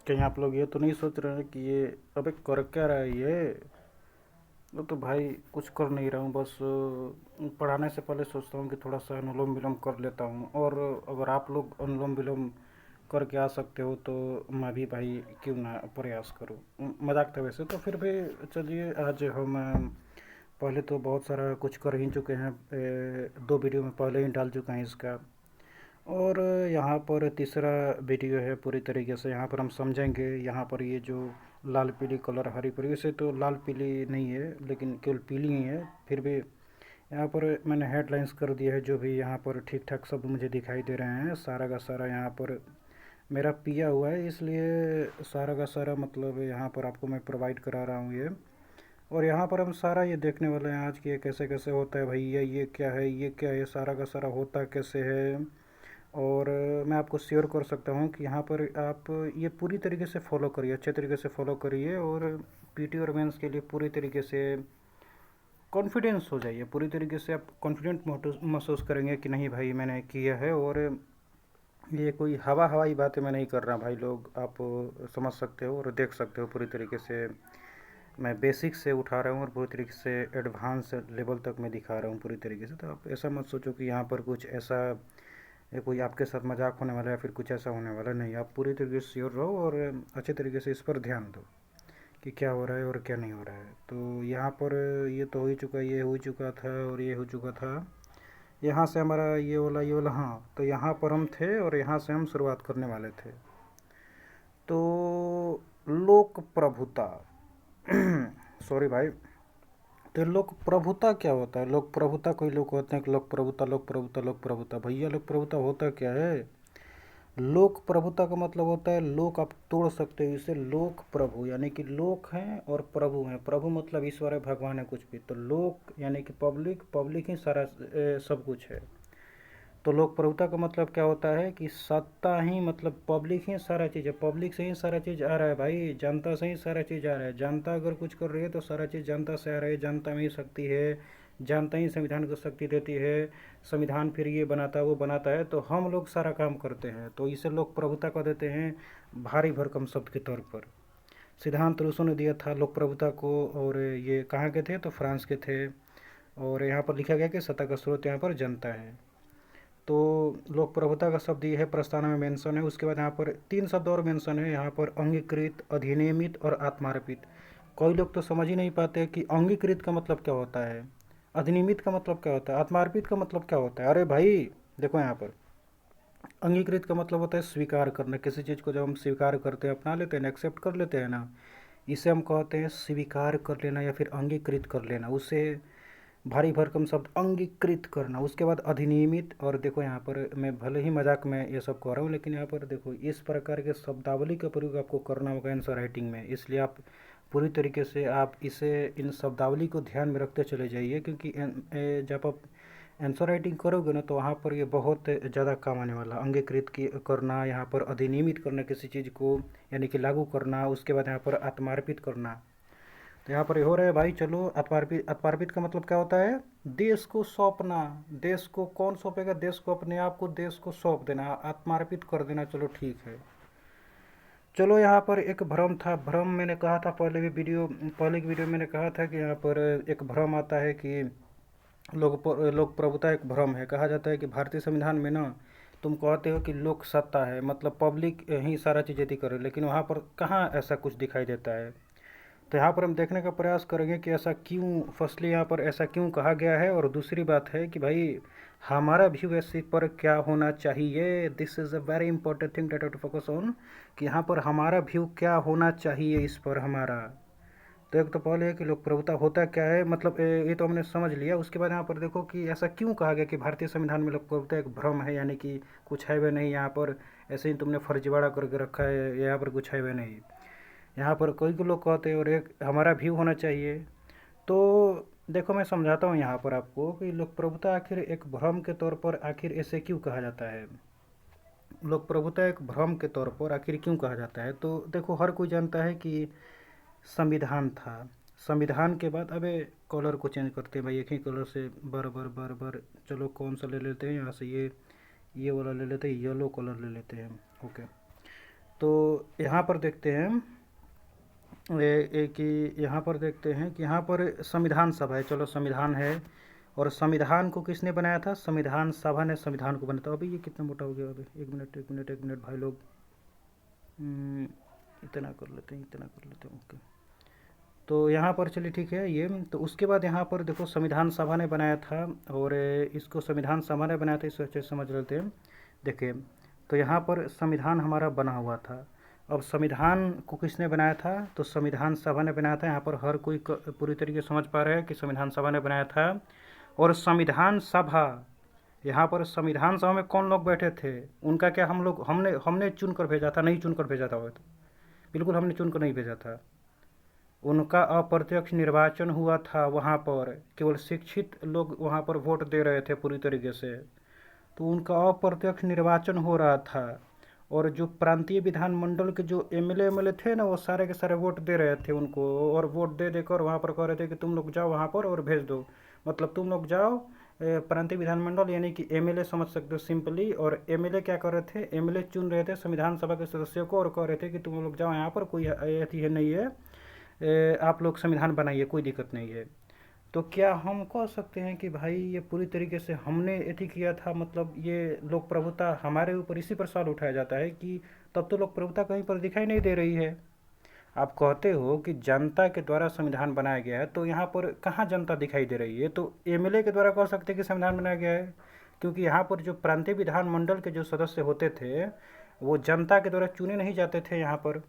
कहीं आप लोग ये तो नहीं सोच रहे हैं कि ये अबे कर क्या रहा है ये। वो तो भाई कुछ कर नहीं रहा हूँ, बस पढ़ाने से पहले सोचता हूँ कि थोड़ा सा अनुलोम विलोम कर लेता हूँ। और अगर आप लोग अनुलोम विलोम करके आ सकते हो तो मैं भी भाई क्यों ना प्रयास करूँ। मजाक था वैसे तो, फिर भी चलिए आज हम पहले तो बहुत सारा कुछ कर ही चुके हैं। 2 वीडियो में पहले ही डाल चुका है इसका। और यहाँ पर तीसरा वीडियो है पूरी तरीके से। यहाँ पर हम समझेंगे, यहाँ पर ये जो लाल पीली कलर हरी पीली, वैसे तो लाल पीली नहीं है लेकिन केवल पीली ही है। फिर भी यहाँ पर मैंने हेडलाइंस कर दिया है, जो भी यहाँ पर ठीक ठाक शब्द मुझे दिखाई दे रहे हैं सारा का सारा यहाँ पर मेरा पिया हुआ है, इसलिए सारा का सारा मतलब यहाँ पर आपको मैं प्रोवाइड करा रहा हूँ ये। और यहाँ पर हम सारा ये देखने वाले हैं आज कि ये कैसे कैसे होता है भाई, ये क्या है, ये क्या है, सारा का सारा होता कैसे है। और मैं आपको श्योर कर सकता हूँ कि यहाँ पर आप ये पूरी तरीके से फॉलो करिए, अच्छे तरीके से फॉलो करिए। और पीटी और मेंस के लिए पूरी तरीके से कॉन्फिडेंस हो जाइए, पूरी तरीके से आप कॉन्फिडेंट महसूस करेंगे कि नहीं भाई मैंने किया है। और ये कोई हवाई बातें मैं नहीं कर रहा भाई, लोग आप समझ सकते हो और देख सकते हो पूरी तरीके से। मैं बेसिक से उठा रहा हूँ और पूरी तरीके से एडवांस लेवल तक मैं दिखा रहा हूँ पूरी तरीके से। तो आप ऐसा मत सोचो कि यहाँ पर कुछ ऐसा ये कोई आपके साथ मजाक होने वाला है या फिर कुछ ऐसा होने वाला नहीं। आप पूरी तरीके से श्योर रहो और अच्छे तरीके से इस पर ध्यान दो कि क्या हो रहा है और क्या नहीं हो रहा है। तो यहाँ पर ये तो हो ही चुका, ये हो चुका था और ये हो चुका था। यहाँ से हमारा ये वाला हाँ, तो यहाँ पर हम थे और यहाँ से हम शुरुआत करने वाले थे। तो लोक प्रभुता सॉरी भाई। तो लोक प्रभुता क्या होता है? लोक प्रभुता, कोई लोग होते हैं कि लोक प्रभुता लोक प्रभुता लोक प्रभुता। भैया लोक प्रभुता होता क्या है? लोक प्रभुता का मतलब होता है लोक, आप तोड़ सकते हो इसे। लोक प्रभु यानी कि लोक हैं और प्रभु हैं। प्रभु मतलब ईश्वर है, भगवान है, कुछ भी। तो लोक यानी कि पब्लिक, पब्लिक ही सारा सब कुछ है। तो लोक प्रभुता का मतलब क्या होता है कि सत्ता ही मतलब पब्लिक ही सारा चीज़ है। पब्लिक से ही सारा चीज़ आ रहा है भाई, जनता से ही सारा चीज़ आ रहा है। जनता अगर कुछ कर रही है तो सारा चीज़ जनता से आ रहा है। जनता में ही शक्ति है, जनता ही संविधान को शक्ति देती है। संविधान फिर ये बनाता है वो बनाता है, तो हम लोग सारा काम करते हैं। तो इसे लोक प्रभुता कह देते हैं भारी भरकम शब्द के तौर पर। सिद्धांत रूसो ने दिया था लोक प्रभुता को। और ये कहाँ के थे? तो फ्रांस के थे। और यहाँ पर लिखा गया कि सत्ता का स्रोत यहाँ पर जनता है। तो लोक प्रभुता का शब्द ये है, प्रस्तावना में मेंशन है। उसके बाद यहाँ पर 3 शब्द और मेंशन है यहाँ पर, अंगीकृत, अधिनियमित और आत्मार्पित। कई लोग तो समझ ही नहीं पाते कि अंगीकृत का मतलब क्या होता है, अधिनियमित का मतलब क्या होता है, आत्मार्पित का मतलब क्या होता है। अरे भाई देखो यहाँ पर, अंगीकृत का मतलब होता है स्वीकार करना। किसी चीज़ को जब हम स्वीकार करते हैं, अपना लेते हैं, एक्सेप्ट कर लेते हैं ना, इसे हम कहते हैं स्वीकार कर लेना या फिर अंगीकृत कर लेना। उसे भारी भरकम शब्द अंगीकृत करना। उसके बाद अधिनियमित। और देखो यहाँ पर मैं भले ही मजाक में ये सब कह रहा हूँ, लेकिन यहाँ पर देखो इस प्रकार के शब्दावली का प्रयोग आपको करना होगा आंसर राइटिंग में। इसलिए आप पूरी तरीके से आप इसे, इन शब्दावली को ध्यान में रखते चले जाइए, क्योंकि जब आप आंसर राइटिंग करोगे ना तो वहाँ पर ये बहुत ज़्यादा काम आने वाला। अंगीकृत की करना, यहाँ पर अधिनियमित करना किसी चीज़ को, यानी कि लागू करना। उसके बाद यहाँ पर आत्मार्पित करना। तो यहाँ पर ये हो रहा है भाई। चलो, आत्मार्पित, आत्मार्पित का मतलब क्या होता है? देश को सौंपना। देश को कौन सौंपेगा? देश को अपने आप को देश को सौंप देना, आत्मार्पित कर देना। चलो ठीक है। चलो, यहाँ पर एक भ्रम था। भ्रम मैंने कहा था पहले की वीडियो मैंने कहा था कि यहाँ पर एक भ्रम आता है कि लोक प्रभुता एक भ्रम है। कहा जाता है कि भारतीय संविधान में ना, तुम कहते हो कि लोक सत्ता है मतलब पब्लिक ही सारा चीज़ें थी करे, लेकिन वहाँ पर कहाँ ऐसा कुछ दिखाई देता है। तो यहाँ पर हम देखने का प्रयास करेंगे कि ऐसा क्यों, फर्स्टली यहाँ पर ऐसा क्यों कहा गया है। और दूसरी बात है कि भाई हमारा व्यू ऐसे पर क्या होना चाहिए। This is a very important thing that to focus on, कि यहाँ पर हमारा व्यू क्या होना चाहिए इस पर हमारा। तो एक तो पहले है कि लोक प्रभुता होता क्या है, मतलब ये तो हमने समझ लिया। उसके बाद यहाँ पर देखो कि ऐसा क्यों कहा गया कि भारतीय संविधान में लोक प्रभुता एक भ्रम है, यानी कि कुछ है वे नहीं। यहाँ पर ऐसे ही तुमने फर्जीवाड़ा करके रखा है, यहाँ पर कुछ है वे नहीं। यहाँ पर कोई को लोग कहते हैं और एक हमारा व्यू होना चाहिए। तो देखो मैं समझाता हूँ यहाँ पर आपको कि लोक प्रभुता आखिर एक भ्रम के तौर पर आखिर ऐसे क्यों कहा जाता है। लोक प्रभुता एक भ्रम के तौर पर आखिर क्यों कहा जाता है। तो देखो हर कोई जानता है कि संविधान था। संविधान के बाद अबे कलर को चेंज करते हैं भाई, एक ही कलर से बर बर बर बर। चलो कौन सा ले लेते हैं यहाँ से, ये वाला ले लेते हैं, येलो कलर ले लेते हैं। ओके। तो यहाँ पर देखते हैं कि यहाँ पर देखते हैं कि यहाँ पर संविधान सभा है। चलो संविधान है, और संविधान को किसने बनाया था? संविधान सभा ने संविधान को बनाया था। अभी ये कितना मोटा हो गया? अभी एक मिनट भाई लोग, इतना कर लेते हैं, ओके। तो यहाँ पर चलिए ठीक है ये। तो उसके बाद यहाँ पर देखो संविधान सभा ने बनाया था, और इसको संविधान सभा ने बनाया था, इसको अच्छे से समझ लेते हैं। देखिए, तो यहाँ पर संविधान हमारा बना हुआ था। अब संविधान को किसने बनाया था? तो संविधान सभा ने बनाया था। यहाँ पर हर कोई पूरी तरीके से समझ पा रहे हैं कि संविधान सभा ने बनाया था। और संविधान सभा, यहाँ पर संविधान सभा में कौन लोग बैठे थे? उनका क्या हम लोग हमने चुन कर भेजा था? नहीं चुन कर भेजा था, बिल्कुल हमने चुन कर नहीं भेजा था। उनका अप्रत्यक्ष निर्वाचन हुआ था। वहाँ पर केवल शिक्षित लोग वहाँ पर वोट दे रहे थे पूरी तरीके से। तो उनका अप्रत्यक्ष निर्वाचन हो रहा था, और जो प्रांतीय विधानमंडल के जो एमएलए थे ना, वो सारे के सारे वोट दे रहे थे उनको, और वोट दे देकर वहाँ पर कह रहे थे कि तुम लोग जाओ वहाँ पर और भेज दो। मतलब तुम लोग जाओ, प्रांतीय विधानमंडल यानी कि एमएलए समझ सकते हो सिंपली। और एमएलए क्या कर रहे थे? एमएलए चुन रहे थे संविधान सभा के सदस्यों को, और कह रहे थे कि तुम लोग जाओ यहाँ पर, कोई अथी है नहीं है, आप लोग संविधान बनाइए, कोई दिक्कत नहीं है। तो क्या हम कह सकते हैं कि भाई ये पूरी तरीके से हमने एथी किया था? मतलब ये लोक प्रभुता हमारे ऊपर इसी पर सवाल उठाया जाता है कि तब तो लोक प्रभुता कहीं पर दिखाई नहीं दे रही है। आप कहते हो कि जनता के द्वारा संविधान बनाया गया है, तो यहाँ पर कहाँ जनता दिखाई दे रही है? तो एमएलए के द्वारा कह सकते हैं कि संविधान बनाया गया है, क्योंकि यहाँ पर जो प्रांतीय विधानमंडल के जो सदस्य होते थे वो जनता के द्वारा चुने नहीं जाते थे यहाँ पर।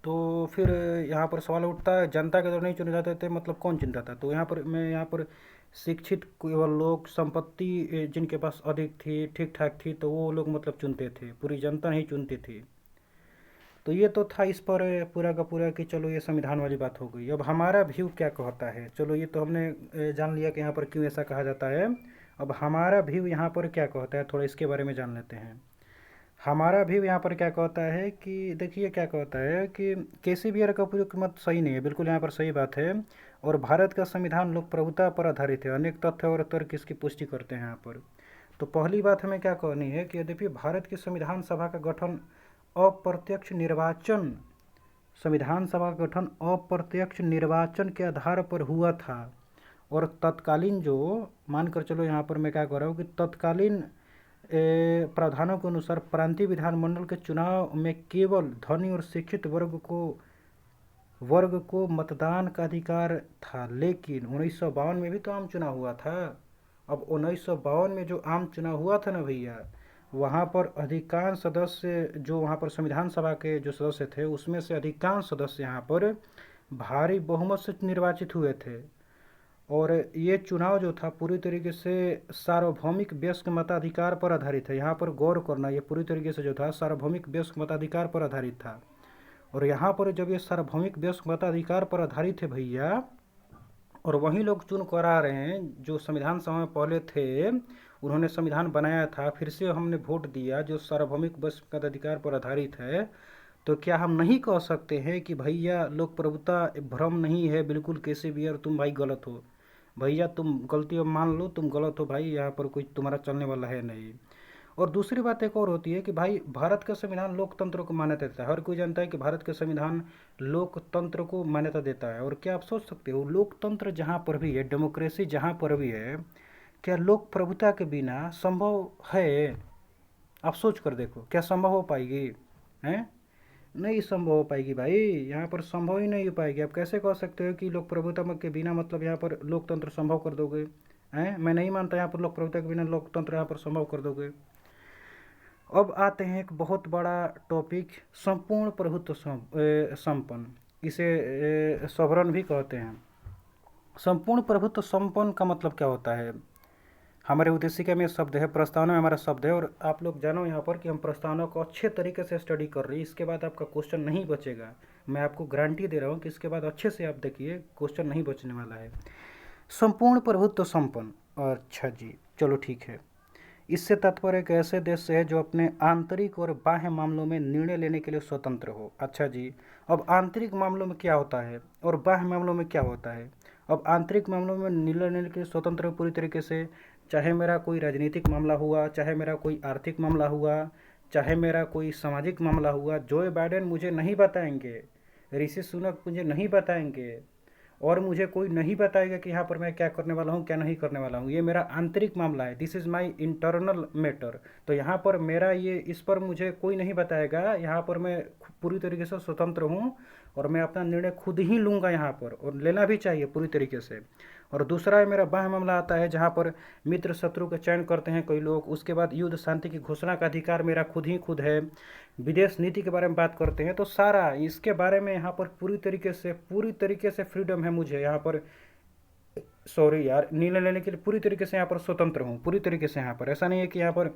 तो फिर यहाँ पर सवाल उठता है, जनता के द्वारा नहीं चुने जाते थे, मतलब कौन चुनता था? तो यहाँ पर शिक्षित केवल लोग, संपत्ति जिनके पास अधिक थी, ठीक ठाक थी, तो वो लोग मतलब चुनते थे, पूरी जनता नहीं चुनती थी। तो ये तो था इस पर पूरा का पूरा कि चलो ये संविधान वाली बात हो गई। अब हमारा व्यू क्या कहता है? चलो ये तो हमने जान लिया कि यहाँ पर क्यों ऐसा कहा जाता है। अब हमारा व्यू यहाँ पर क्या कहता है, थोड़ा इसके बारे में जान लेते हैं। हमारा भी यहाँ पर क्या कहता है कि देखिए क्या कहता है कि केसी बियर का उपयुक्त मत सही नहीं है, बिल्कुल यहाँ पर सही बात है। और भारत का संविधान लोक प्रभुता पर आधारित है। अनेक तथ्य और तर्क इसकी पुष्टि करते हैं यहाँ पर। तो पहली बात हमें क्या कहनी है कि यद्यपि भारत की संविधान सभा का गठन अप्रत्यक्ष निर्वाचन, संविधान सभा का गठन अप्रत्यक्ष निर्वाचन के आधार पर हुआ था, और तत्कालीन जो मानकर चलो यहाँ पर मैं क्या कह रहा हूँ कि तत्कालीन प्रावधानों के अनुसार प्रांतीय विधानमंडल के चुनाव में केवल धनी और शिक्षित वर्ग को मतदान का अधिकार था। लेकिन 1952 में भी तो आम चुनाव हुआ था। अब 1952 में जो आम चुनाव हुआ था ना भैया, वहाँ पर अधिकांश सदस्य जो वहाँ पर संविधान सभा के जो सदस्य थे, उसमें से अधिकांश सदस्य यहाँ पर भारी बहुमत से निर्वाचित हुए थे। और ये चुनाव जो था पूरी तरीके से सार्वभौमिक वयस्क मताधिकार पर आधारित है। यहाँ पर गौर करना, ये पूरी तरीके से जो था सार्वभौमिक वयस्क मताधिकार पर आधारित था। और यहाँ पर जब ये सार्वभौमिक वयस्क मताधिकार पर आधारित है भैया, और वही लोग चुन कर आ रहे हैं जो संविधान सभा में पहले थे, उन्होंने संविधान बनाया था, फिर से हमने वोट दिया जो सार्वभौमिक वयस्क मताधिकार पर आधारित है। तो क्या हम नहीं कह सकते हैं कि भैया लोक प्रभुता भ्रम नहीं है, बिल्कुल कैसे भी, और तुम भाई गलत हो? भैया तुम गलती अब मान लो, तुम गलत हो भाई, यहाँ पर कोई तुम्हारा चलने वाला है नहीं। और दूसरी बात एक और होती है कि भाई भारत का संविधान लोकतंत्र को मान्यता देता है। हर कोई जानता है कि भारत का संविधान लोकतंत्र को मान्यता देता है। और क्या आप सोच सकते हो, लोकतंत्र जहाँ पर भी है, डेमोक्रेसी जहाँ पर भी है, क्या लोक प्रभुता के बिना संभव है? आप सोच कर देखो, क्या संभव हो पाएगी? हैं? नहीं संभव हो पाएगी भाई, यहाँ पर संभव ही नहीं हो पाएगी। आप कैसे कह सकते हो कि लोक प्रभुता के बिना मतलब यहाँ पर लोकतंत्र संभव कर दोगे? हैं? मैं नहीं मानता यहाँ पर लोक प्रभुता के बिना लोकतंत्र यहाँ पर संभव कर दोगे। अब आते हैं एक बहुत बड़ा टॉपिक, संपूर्ण प्रभुत्व संपन्न, इसे सॉवरन भी कहते हैं। संपूर्ण प्रभुत्व संपन्न का मतलब क्या होता है? हमारे उद्देशिका में शब्द है, प्रस्तावना में हमारा शब्द है, और आप लोग जानो यहाँ पर कि हम प्रस्तावना को अच्छे तरीके से स्टडी कर रही है। इसके बाद आपका क्वेश्चन नहीं बचेगा, मैं आपको गारंटी दे रहा हूँ कि इसके बाद अच्छे से आप देखिए क्वेश्चन नहीं बचने वाला है। संपूर्ण प्रभुत्व संपन्न, अच्छा जी चलो ठीक है। इससे तात्पर्य एक ऐसे देश से है जो अपने आंतरिक और बाह्य मामलों में निर्णय लेने के लिए स्वतंत्र हो। अच्छा जी, अब आंतरिक मामलों में क्या होता है और बाह्य मामलों में क्या होता है? अब आंतरिक मामलों में निर्णय लेने के लिए स्वतंत्र पूरी तरीके से, चाहे मेरा कोई राजनीतिक मामला हुआ, चाहे मेरा कोई आर्थिक मामला हुआ, चाहे मेरा कोई सामाजिक मामला हुआ, जो बाइडेन मुझे नहीं बताएंगे, ऋषि सुनक मुझे नहीं बताएंगे, और मुझे कोई नहीं बताएगा कि यहाँ पर मैं क्या करने वाला हूँ, क्या नहीं करने वाला हूँ। ये मेरा आंतरिक मामला है, this is my internal matter. तो यहाँ पर मेरा ये, इस पर मुझे कोई नहीं बताएगा। यहाँ पर मैं पूरी तरीके से स्वतंत्र हूँ और मैं अपना निर्णय खुद ही लूँगा यहाँ पर, और लेना भी चाहिए पूरी तरीके से। और दूसरा है मेरा बाह्य मामला आता है, जहाँ पर मित्र शत्रु का चयन करते हैं कई लोग। उसके बाद युद्ध शांति की घोषणा का अधिकार मेरा खुद ही खुद है। विदेश नीति के बारे में बात करते हैं, तो सारा इसके बारे में यहाँ पर पूरी तरीके से फ्रीडम है मुझे यहाँ पर। सॉरी यार, निर्णय लेने के लिए पूरी तरीके से यहाँ पर स्वतंत्र हूँ, पूरी तरीके से। यहाँ पर ऐसा नहीं है कि यहाँ पर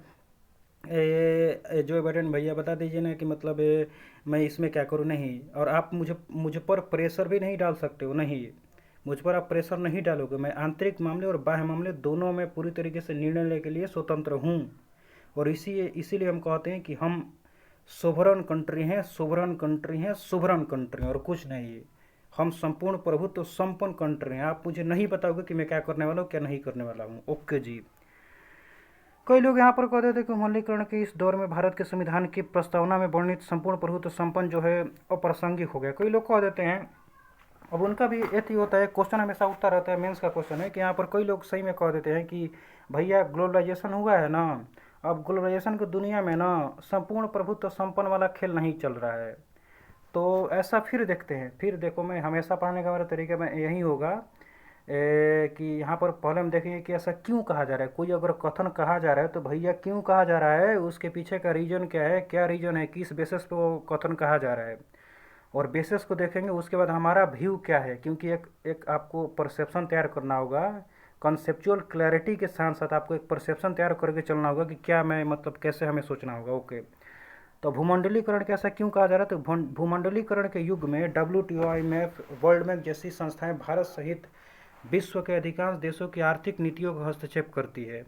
जो बाइडेन भैया बता दीजिए ना कि मतलब मैं इसमें क्या करूँ, नहीं। और आप मुझे पर प्रेशर भी नहीं डाल सकते हो, नहीं, मुझ पर आप प्रेशर नहीं डालोगे। मैं आंतरिक मामले और बाह्य मामले दोनों में पूरी तरीके से निर्णय लेने के लिए स्वतंत्र हूँ। और इसीलिए हम कहते हैं कि हम सोवरन कंट्री हैं, सोवरन कंट्री हैं, सोवरन कंट्री, और कुछ नहीं है। हम संपूर्ण प्रभुत्व संपन्न कंट्री हैं। आप मुझे नहीं बताओगे कि मैं क्या करने वाला हूँ, क्या नहीं करने वाला हूँ। ओके जी। कई लोग यहाँ पर कह देते हैं कि उदारीकरण के इस दौर में भारत के संविधान की प्रस्तावना में वर्णित संपूर्ण प्रभुत्व संपन्न जो है अप्रासंगिक हो गया। कई लोग कह देते हैं, अब उनका भी यही होता है, क्वेश्चन हमेशा उठता रहता है, मेंस का क्वेश्चन है कि यहाँ पर कई लोग सही में कह देते हैं कि भैया ग्लोबलाइजेशन हुआ है ना, अब ग्लोबलाइजेशन की दुनिया में ना संपूर्ण प्रभुत्व संपन्न वाला खेल नहीं चल रहा है। तो ऐसा फिर देखते हैं, फिर देखो, मैं हमेशा पढ़ने का मेरा तरीका में यही होगा कि यहाँ पर पहले हम देखेंगे कि ऐसा क्यों कहा जा रहा है। कोई अगर कथन कहा जा रहा है तो भैया क्यों कहा जा रहा है, उसके पीछे का रीजन क्या है, क्या रीजन है, किस बेसिस पे वो कथन कहा जा रहा है, और बेसिस को देखेंगे। उसके बाद हमारा व्यू क्या है, क्योंकि एक आपको परसेप्शन तैयार करना होगा। कॉन्सेप्चुअल क्लैरिटी के साथ साथ आपको एक परसेप्शन तैयार करके चलना होगा कि क्या मैं, मतलब कैसे हमें सोचना होगा। ओके, तो भूमंडलीकरण के ऐसा क्यों कहा जा रहा है, तो भूमंडलीकरण के युग में WTO, IMF, वर्ल्ड बैंक जैसी संस्थाएं भारत सहित विश्व के अधिकांश देशों की आर्थिक नीतियों का हस्तक्षेप करती है।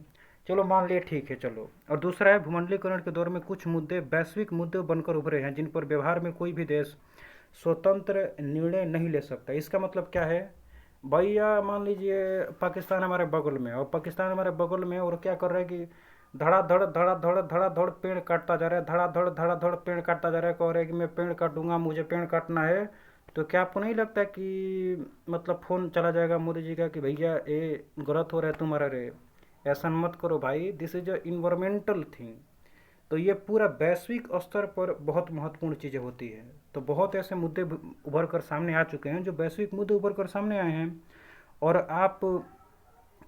चलो मान लिए, ठीक है, चलो। और दूसरा है, भूमंडलीकरण के दौर में कुछ मुद्दे वैश्विक मुद्दे बनकर उभरे हैं जिन पर व्यवहार में कोई भी देश स्वतंत्र निर्णय नहीं ले सकता। इसका मतलब क्या है भैया, मान लीजिए पाकिस्तान हमारे बगल में, और पाकिस्तान हमारे बगल में, और क्या कर रहा है कि धड़ाधड़ पेड़ काटता जा रहा है, धड़ाधड़ पेड़ काटता जा रहा है, कह रहा है कि मैं पेड़ काटूंगा, मुझे पेड़ काटना है। तो क्या आपको नहीं लगता कि मतलब फ़ोन चला जाएगा मोदी जी का कि भैया ये गलत हो रहा है तुम्हारा रे, ऐसा मत करो भाई, this is a environmental thing. तो ये पूरा वैश्विक स्तर पर बहुत महत्वपूर्ण चीज़ें होती हैं। तो बहुत ऐसे मुद्दे उभर कर सामने आ चुके हैं, जो वैश्विक मुद्दे उभर कर सामने आए हैं, और आप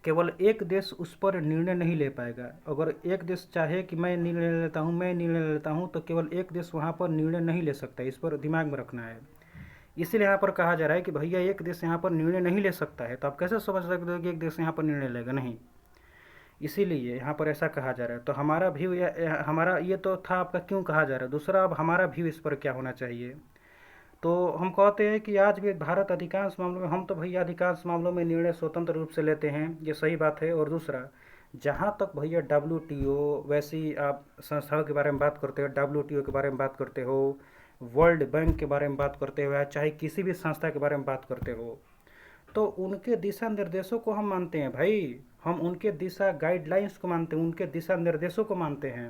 केवल एक देश उस पर निर्णय नहीं ले पाएगा। अगर एक देश चाहे कि मैं निर्णय लेता हूँ, तो केवल एक देश वहाँ पर निर्णय नहीं ले सकता। इस पर दिमाग में रखना है। इसीलिए यहाँ पर कहा जा रहा है कि भैया एक देश यहाँ पर निर्णय नहीं ले सकता है। तो आप कैसे समझ सकते हो कि एक देश यहाँ पर निर्णय लेगा, नहीं। इसीलिए यहाँ पर ऐसा कहा जा रहा है। तो हमारा व्यू, हमारा ये तो था आपका क्यों कहा जा रहा है। दूसरा, अब हमारा व्यू इस पर क्या होना चाहिए। तो हम कहते हैं कि आज भी भारत अधिकांश मामलों में, हम तो भैया अधिकांश मामलों में निर्णय स्वतंत्र रूप से लेते हैं, ये सही बात है। और दूसरा, जहाँ तक भैया WTO, वैसी आप संस्थाओं के बारे में बात करते हो, WTO के बारे में बात करते हो, वर्ल्ड बैंक के बारे में बात करते हो, या चाहे किसी भी संस्था के बारे में बात करते हो, तो उनके दिशा निर्देशों को हम मानते हैं भाई। हम उनके दिशा गाइडलाइंस को मानते हैं, उनके दिशा निर्देशों को मानते हैं,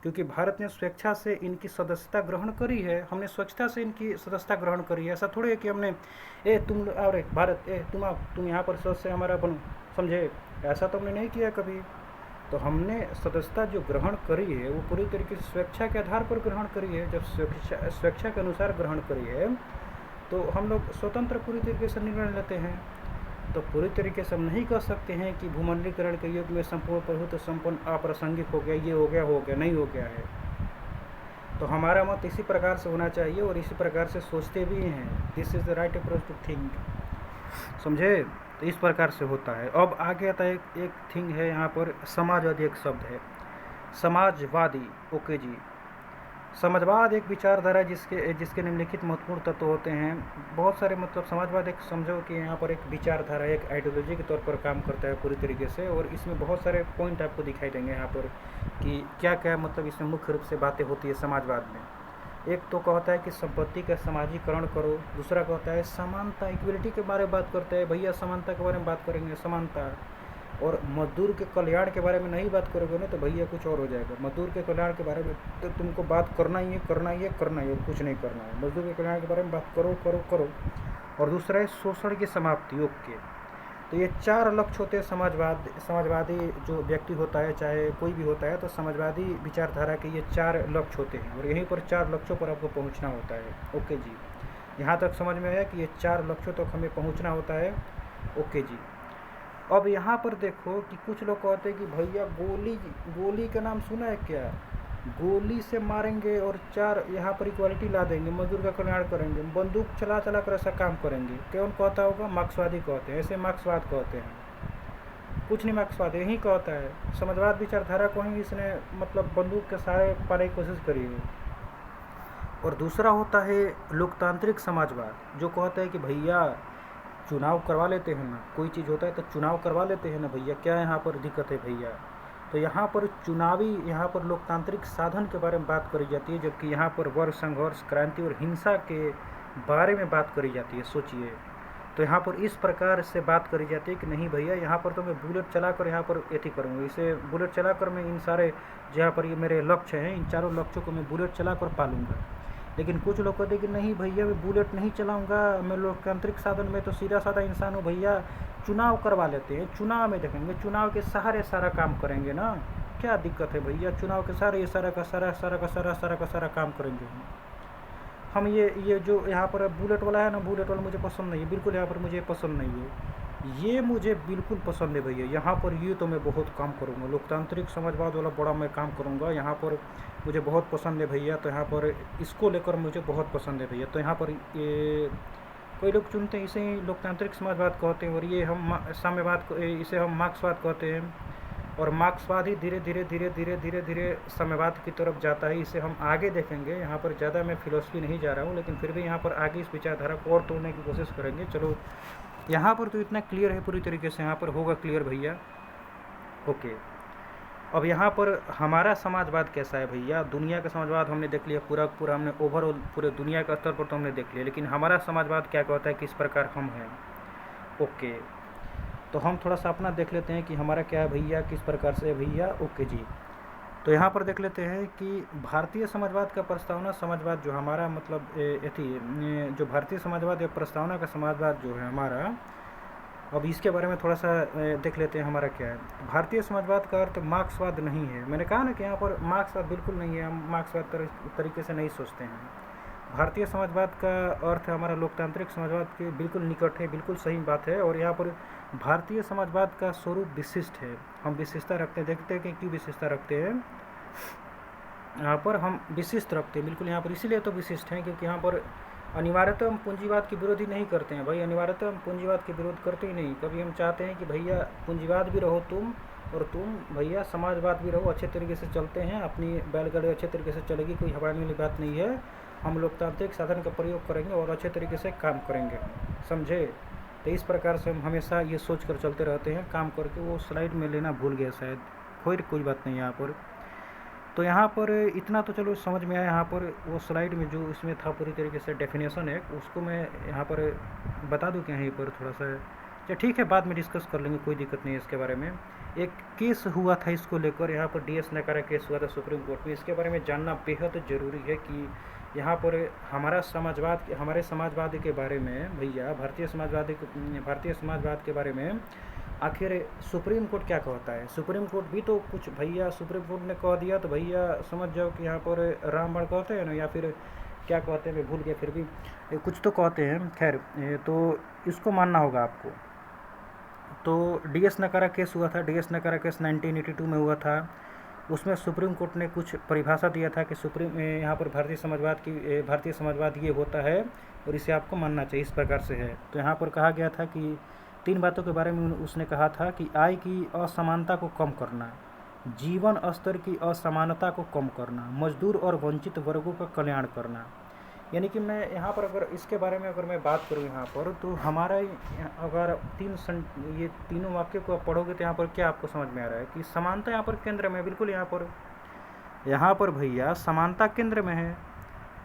क्योंकि भारत ने स्वेच्छा से इनकी सदस्यता ग्रहण करी है। हमने स्वेच्छा से इनकी सदस्यता ग्रहण करी है। ऐसा थोड़ी है कि हमने तुम अरे भारत तुम आओ, तुम यहाँ पर सदस्य हमारा बनो, समझे, ऐसा तो हमने नहीं किया कभी। तो हमने सदस्यता जो ग्रहण करी है वो पूरी तरीके से स्वेच्छा के आधार पर ग्रहण करी है। जब स्वेच्छा के अनुसार ग्रहण करी है, तो हम लोग स्वतंत्र पूरी तरीके से निर्णय लेते हैं। तो पूरी तरीके से हम नहीं कह सकते हैं कि भूमंडलीकरण के युग में संपूर्ण प्रभुत्व संपन्न अप्रासंगिक हो गया, ये हो गया, नहीं हो गया है। तो हमारा मत इसी प्रकार से होना चाहिए, और इसी प्रकार से सोचते भी हैं। This is the right approach to think, समझे। तो इस प्रकार से होता है। अब आगे आता है एक थिंग है यहाँ पर, समाजवादी एक शब्द है, समाजवादी। ओके जी, समाजवाद एक विचारधारा जिसके निम्नलिखित महत्वपूर्ण तत्व होते हैं। बहुत सारे, मतलब समाजवाद एक, समझो कि यहाँ पर एक विचारधारा, एक आइडियोलॉजी के तौर पर काम करता है पूरी तरीके से। और इसमें बहुत सारे पॉइंट आपको दिखाई देंगे यहाँ पर कि क्या क्या, मतलब इसमें मुख्य रूप से बातें होती है समाजवाद में। एक तो कहता है कि संपत्ति का समाजीकरण करो। दूसरा कहता है समानता, इक्वलिटी के बारे में बात करते हैं। भैया समानता के बारे में बात करेंगे, समानता। और मजदूर के कल्याण के बारे में नहीं बात करोगे ना तो भैया कुछ और हो जाएगा। मजदूर के कल्याण के बारे में तो तुमको बात करना ही है, करना ही है, करना ही है, कुछ नहीं करना है। मजदूर के कल्याण के बारे में बात करो करो करो। और दूसरा है शोषण की समाप्ति। ओके, तो ये 4 लक्ष्य होते हैं समाजवादी जो व्यक्ति होता है, चाहे कोई भी होता है, तो समाजवादी विचारधारा के ये 4 लक्ष्य होते हैं और यहीं पर 4 लक्ष्यों पर आपको पहुंचना होता है। ओके जी, यहाँ तक समझ में आया कि ये 4 लक्ष्यों तक हमें पहुंचना होता है। ओके जी, अब यहाँ पर देखो कि कुछ लोग कहते हैं कि भैया गोली का नाम सुना है क्या? गोली से मारेंगे और 4 यहाँ पर इक्वालिटी ला देंगे, मजदूर का कल्याण करेंगे, बंदूक चला चला कर ऐसा काम करेंगे। कौन कहता होगा? मार्क्सवादी कहते हैं, ऐसे मार्क्सवाद कहते हैं। कुछ नहीं, मार्क्सवाद यही कहता है। समाजवाद विचारधारा को ही इसने मतलब बंदूक के सहारे पाने की कोशिश करी है। और दूसरा होता है लोकतांत्रिक समाजवाद, जो कहता है कि भैया चुनाव करवा लेते हैं ना, कोई चीज़ होता है तो चुनाव करवा लेते हैं ना भैया, क्या यहाँ पर दिक्कत है भैया। तो यहाँ पर यहाँ पर लोकतांत्रिक साधन के बारे में बात करी जाती है, जबकि यहाँ पर वर्ग संघर्ष, क्रांति और हिंसा के बारे में बात करी जाती है। सोचिए, तो यहाँ पर इस प्रकार से बात करी जाती है कि नहीं भैया, यहाँ पर तो मैं बुलेट चलाकर यहाँ पर एथी करूँगा, इसे बुलेट चलाकर मैं इन सारे जहाँ पर ये मेरे लक्ष्य हैं, इन 4 लक्ष्यों को मैं बुलेट चलाकर पालूंगा। लेकिन कुछ लोग कहते हैं कि नहीं भैया, मैं बुलेट नहीं चलाऊंगा, मैं लोकतांत्रिक साधन में तो सीधा साधा इंसान हूँ भैया, चुनाव करवा लेते हैं, चुनाव में देखेंगे, चुनाव के सहारे सारा काम करेंगे ना, क्या दिक्कत है भैया, चुनाव के सहारे ये सारा काम करेंगे हम। ये जो यहाँ पर बुलेट वाला है ना, बुलेट वाला मुझे पसंद नहीं है, बिल्कुल यहाँ पर मुझे पसंद नहीं है, ये मुझे बिल्कुल पसंद है भैया। यहाँ पर ये तो मैं बहुत काम करूँगा, लोकतांत्रिक समाजवाद वाला बड़ा मैं काम करूँगा, यहाँ पर मुझे बहुत पसंद है भैया। तो यहाँ पर इसको लेकर मुझे बहुत पसंद है भैया। तो यहाँ पर ये कोई लोग चुनते हैं, इसे ही लोकतांत्रिक समाजवाद कहते हैं, और ये हम साम्यवाद, इसे हम मार्क्सवाद कहते हैं। और मार्क्सवाद ही धीरे धीरे साम्यवाद की तरफ जाता है, इसे हम आगे देखेंगे। यहाँ पर ज़्यादा मैं फिलोसफी नहीं जा रहा हूँ, लेकिन फिर भी यहाँ पर आगे इस विचारधारा को और तोड़ने की कोशिश करेंगे। चलो, यहाँ पर तो इतना क्लियर है पूरी तरीके से, यहाँ पर होगा क्लियर भैया। ओके, अब यहाँ पर हमारा समाजवाद कैसा है भैया? दुनिया का समाजवाद हमने देख लिया, पूरा हमने ओवरऑल पूरे दुनिया के स्तर पर तो हमने देख लिया, लेकिन हमारा समाजवाद क्या कहता है, किस प्रकार हम हैं। ओके, तो हम थोड़ा सा अपना देख लेते हैं कि हमारा क्या है भैया, किस प्रकार से है भैया। ओके जी, तो यहाँ पर देख लेते हैं कि भारतीय समाजवाद का प्रस्तावना समाजवाद जो हमारा मतलब जो भारतीय समाजवाद या प्रस्तावना का समाजवाद जो है हमारा, अब इसके बारे में थोड़ा सा देख लेते हैं हमारा क्या है। भारतीय समाजवाद का अर्थ मार्क्सवाद नहीं है। मैंने कहा ना कि यहाँ पर मार्क्सवाद बिल्कुल नहीं है, हम मार्क्सवाद तरीके से नहीं सोचते हैं। भारतीय समाजवाद का अर्थ हमारा लोकतांत्रिक समाजवाद के बिल्कुल निकट है, बिल्कुल सही बात है। और यहाँ पर भारतीय समाजवाद का स्वरूप विशिष्ट है, हम विशिष्टता रखते हैं। देखते हैं कि क्यों विशिष्टता रखते हैं। यहाँ पर हम विशिष्ट रखते हैं बिल्कुल, यहाँ पर इसीलिए तो विशिष्ट हैं क्योंकि यहाँ पर अनिवार्यतः हम पूंजीवाद की विरोधी नहीं करते हैं भाई, अनिवार्यतः हम पूंजीवाद के विरोध करते ही नहीं। कभी हम चाहते हैं कि भैया पूंजीवाद भी रहो तुम, और तुम भैया समाजवाद भी रहो, अच्छे तरीके से चलते हैं, अपनी बैलगाड़ी अच्छे तरीके से चलेगी, कोई घबराने वाली बात नहीं है। हम लोकतांत्रिक साधन का प्रयोग करेंगे और अच्छे तरीके से काम करेंगे, समझे। तो इस प्रकार से हम हमेशा ये सोच कर चलते रहते हैं काम करके। वो स्लाइड में लेना भूल गया शायद, कोई बात नहीं यहाँ पर। तो यहाँ पर इतना तो चलो समझ में आया। यहाँ पर वो स्लाइड में जो इसमें था पूरी तरीके से डेफिनेशन है, उसको मैं यहाँ पर बता दूँ क्या यहीं पर थोड़ा सा। या ठीक है, बाद में डिस्कस कर लेंगे, कोई दिक्कत नहीं है इसके बारे में। एक केस हुआ था इसको लेकर, यहाँ पर DS नकारा केस हुआ था सुप्रीम कोर्ट में। इसके बारे में जानना बेहद ज़रूरी है कि यहाँ पर हमारे समाजवाद के बारे में भैया, भारतीय समाजवाद के बारे में आखिर सुप्रीम कोर्ट क्या कहता है। सुप्रीम कोर्ट भी तो कुछ भैया, सुप्रीम कोर्ट ने कह दिया तो भैया समझ जाओ कि यहाँ पर रामबाण कहते हैं ना, या फिर क्या कहते हैं मैं भूल गया, फिर भी कुछ तो कहते हैं। खैर, तो इसको मानना होगा आपको। तो DS नकारा केस हुआ था, DS नकारा केस 1982 में हुआ था। उसमें सुप्रीम कोर्ट ने कुछ परिभाषा दिया था कि यहाँ पर भारतीय समाजवाद ये होता है और इसे आपको मानना चाहिए, इस प्रकार से है। तो यहाँ पर कहा गया था कि 3 बातों के बारे में उसने कहा था कि आय की असमानता को कम करना, जीवन स्तर की असमानता को कम करना, मजदूर और वंचित वर्गों का कल्याण करना। यानी कि मैं यहाँ पर अगर इसके बारे में अगर मैं बात करूँ यहाँ पर, तो हमारा अगर ये तीनों वाक्य को आप पढ़ोगे तो यहाँ पर क्या आपको समझ में आ रहा है कि समानता यहाँ पर केंद्र में, बिल्कुल यहाँ पर भैया समानता केंद्र में है।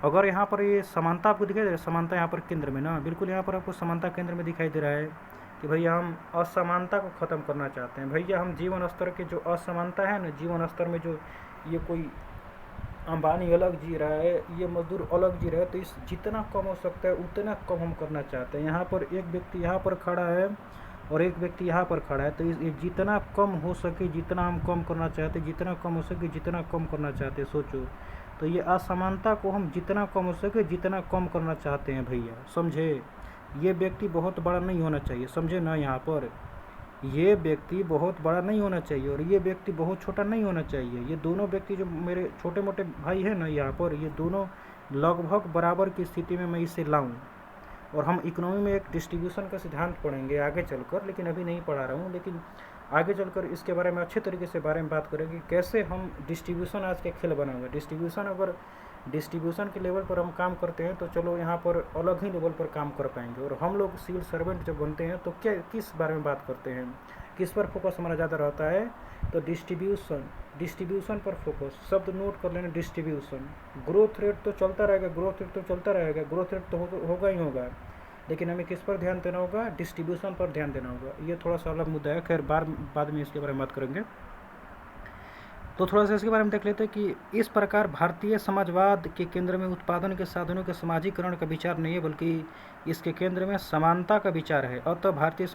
अगर यहाँ पर ये समानता आपको दिखाई दे रहा है, समानता यहाँ पर केंद्र में ना, बिल्कुल यहाँ पर आपको समानता केंद्र में दिखाई दे रहा है। कि भैया हम असमानता को ख़त्म करना चाहते हैं। भैया हम जीवन स्तर के जो असमानता है ना, जीवन स्तर में जो ये कोई अंबानी अलग जी रहा है, ये मजदूर अलग जी रहा है, तो इस जितना कम हो सकता है उतना कम हम करना चाहते हैं। यहाँ पर एक व्यक्ति यहाँ पर खड़ा है और एक व्यक्ति यहाँ पर खड़ा है, तो ये जितना कम हो सके जितना हम कम करना चाहते हैं, जितना कम हो सके जितना कम करना चाहते हैं। सोचो, तो ये असमानता को हम जितना कम हो सके जितना कम करना चाहते हैं भैया, समझे। ये व्यक्ति बहुत बड़ा नहीं होना चाहिए, समझे ना। यहाँ पर ये व्यक्ति बहुत बड़ा नहीं होना चाहिए और ये व्यक्ति बहुत छोटा नहीं होना चाहिए। ये दोनों व्यक्ति जो मेरे छोटे मोटे भाई हैं ना यहाँ पर, ये दोनों लगभग बराबर की स्थिति में मैं इसे लाऊं। और हम इकोनॉमी में एक डिस्ट्रीब्यूशन का सिद्धांत पढ़ेंगे आगे चलकर, लेकिन अभी नहीं पढ़ा रहा हूँ, लेकिन आगे चलकर इसके बारे में अच्छे तरीके से बारे में बात करेंगे, कैसे हम डिस्ट्रीब्यूशन आज के खेल बनाएंगे। डिस्ट्रीब्यूशन अगर डिस्ट्रीब्यूशन के लेवल पर हम काम करते हैं तो चलो यहाँ पर अलग ही लेवल पर काम कर पाएंगे। और हम लोग सिविल सर्वेंट जब बनते हैं तो क्या किस बारे में बात करते हैं, किस पर फोकस हमारा ज़्यादा रहता है, तो डिस्ट्रीब्यूशन पर फोकस। शब्द नोट कर लेना, डिस्ट्रीब्यूशन। ग्रोथ रेट तो चलता रहेगा, ग्रोथ रेट तो चलता रहेगा, ग्रोथ रेट तो होगा ही होगा, लेकिन हमें किस पर ध्यान देना होगा, डिस्ट्रीब्यूशन पर ध्यान देना होगा। ये थोड़ा सा अलग मुद्दा है, खैर बाद में इसके बारे में बात करेंगे। तो थोड़ा सा इसके बारे में देख लेते हैं कि इस प्रकार भारतीय समाजवाद के केंद्र में उत्पादन के साधनों के समाजीकरण का विचार नहीं है, बल्कि इसके केंद्र में समानता का विचार है। अतः भारतीय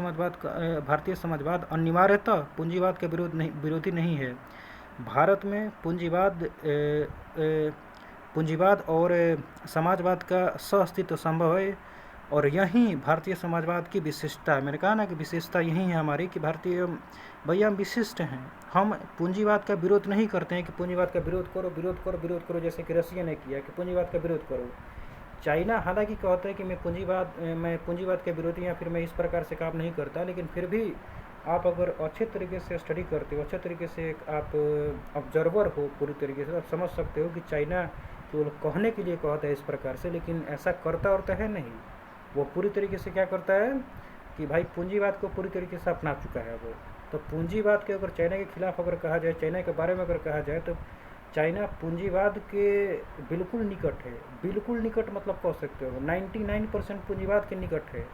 समाजवाद अनिवार्यतः पूंजीवाद के विरोधी नहीं है। भारत में पूंजीवाद और समाजवाद का सहअस्तित्व संभव है और यही भारतीय समाजवाद की विशिष्टता है। मैंने कहा ना कि विशेषता यही है हमारी कि भारतीय भैया हम विशिष्ट हैं। हम पूंजीवाद का विरोध नहीं करते हैं कि पूंजीवाद का विरोध करो विरोध करो विरोध करो, जैसे कि रशिया ने किया कि पूंजीवाद का विरोध करो। चाइना हालांकि कहता है कि मैं पूंजीवाद के विरोधी या फिर मैं इस प्रकार से काम नहीं करता, लेकिन फिर भी आप अगर अच्छे तरीके से स्टडी करते हो, अच्छे तरीके से आप ऑब्जर्वर हो पूरी तरीके से, आप समझ सकते हो कि चाइना केवल कहने के लिए कहता है इस प्रकार से, लेकिन ऐसा करता और है नहीं। वो पूरी तरीके से क्या करता है कि भाई पूंजीवाद को पूरी तरीके से अपना चुका है वो। तो पूंजीवाद के अगर चाइना के खिलाफ अगर कहा जाए, चाइना के बारे में अगर कहा जाए, तो चाइना पूंजीवाद के बिल्कुल निकट है। बिल्कुल निकट मतलब कह सकते हो 99% पूंजीवाद के निकट है।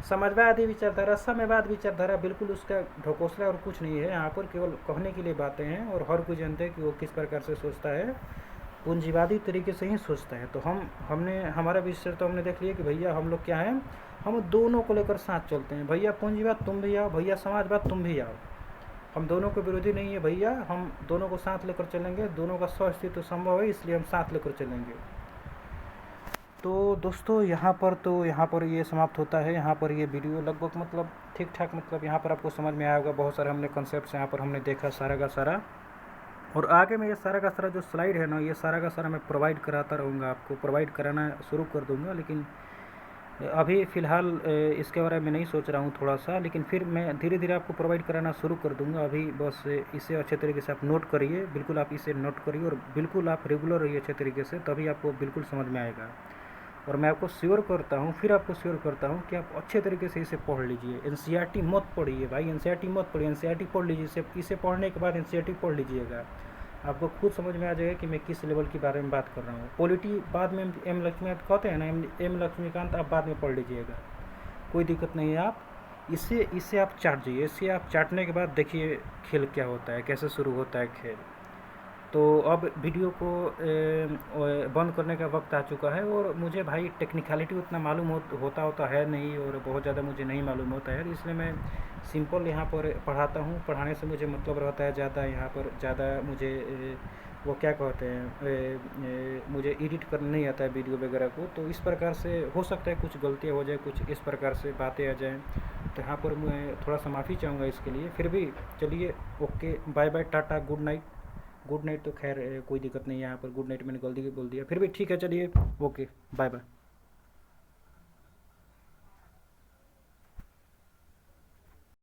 समाजवादी विचारधारा, साम्यवाद विचारधारा बिल्कुल उसका ढकोसला और कुछ नहीं है। यहाँ पर केवल कहने के लिए बातें हैं और हर कोई जानते हैं कि वो किस प्रकार से सोचता है, पूंजीवादी तरीके से ही सोचता है। तो हमारा विषय तो हमने देख लिया कि भैया हम लोग क्या हैं, हम दोनों को लेकर साथ चलते हैं। भैया पूंजीवाद तुम भी आओ, भैया समाजवाद तुम भी आओ, हम दोनों के विरोधी नहीं है भैया, हम दोनों को साथ लेकर चलेंगे। दोनों का सहअस्तित्व संभव है, इसलिए हम साथ लेकर चलेंगे। तो दोस्तों यहाँ पर ये समाप्त होता है। यहाँ पर ये वीडियो लगभग मतलब ठीक ठाक, मतलब यहाँ पर आपको समझ में आया होगा। बहुत सारे हमने कॉन्सेप्ट्स यहाँ पर हमने देखा सारा का सारा, और आगे में ये सारा का सारा जो स्लाइड है ना, ये सारा का सारा मैं प्रोवाइड कराता रहूँगा, आपको प्रोवाइड कराना शुरू कर दूँगा। लेकिन अभी फ़िलहाल इसके बारे में नहीं सोच रहा हूँ थोड़ा सा, लेकिन फिर मैं धीरे धीरे आपको प्रोवाइड कराना शुरू कर दूँगा। अभी बस इसे अच्छे तरीके से आप नोट करिए, बिल्कुल आप इसे नोट करिए और बिल्कुल आप रेगुलर रहिए अच्छे तरीके से, तभी आपको बिल्कुल समझ में आएगा। और मैं आपको श्योर करता हूँ, फिर आपको श्योर करता हूँ कि आप अच्छे तरीके से इसे पढ़ लीजिए। एनसीईआरटी मत पढ़िए भाई, एनसीईआरटी मत पढ़िए, एनसीईआरटी पढ़ लीजिए। इसे पढ़ने के बाद एनसीईआरटी पढ़ लीजिएगा, आपको खुद समझ में आ जाएगा कि मैं किस लेवल के बारे में बात कर रहा हूँ। पॉलिटी बाद में एम लक्ष्मीकांत कहते हैं ना, एम लक्ष्मीकांत आप बाद में पढ़ लीजिएगा, कोई दिक्कत नहीं है। आप इसे आप चाट जाइए। इसे आप चाटने के बाद देखिए खेल क्या होता है, कैसे शुरू होता है खेल। तो अब वीडियो को बंद करने का वक्त आ चुका है, और मुझे भाई टेक्निकलिटी उतना मालूम होता है नहीं, और बहुत ज़्यादा मुझे नहीं मालूम होता है, इसलिए मैं सिंपल यहाँ पर पढ़ाता हूँ। पढ़ाने से मुझे मतलब रहता है ज़्यादा, यहाँ पर ज़्यादा मुझे वो क्या कहते हैं, मुझे एडिट करना नहीं आता है वीडियो वगैरह को। तो इस प्रकार से हो सकता है कुछ गलतियाँ हो जाए, कुछ इस प्रकार से बातें आ जाएँ, तो यहाँ पर मैं थोड़ा सा माफ़ी चाहूँगा इसके लिए। फिर भी चलिए, okay, bye bye, tata, good night. Good night तो खैर कोई दिक्कत नहीं है, यहाँ पर गुड नाइट मैंने गलती बोल दिया, फिर भी ठीक है, चलिए, ओके, बाय बाय।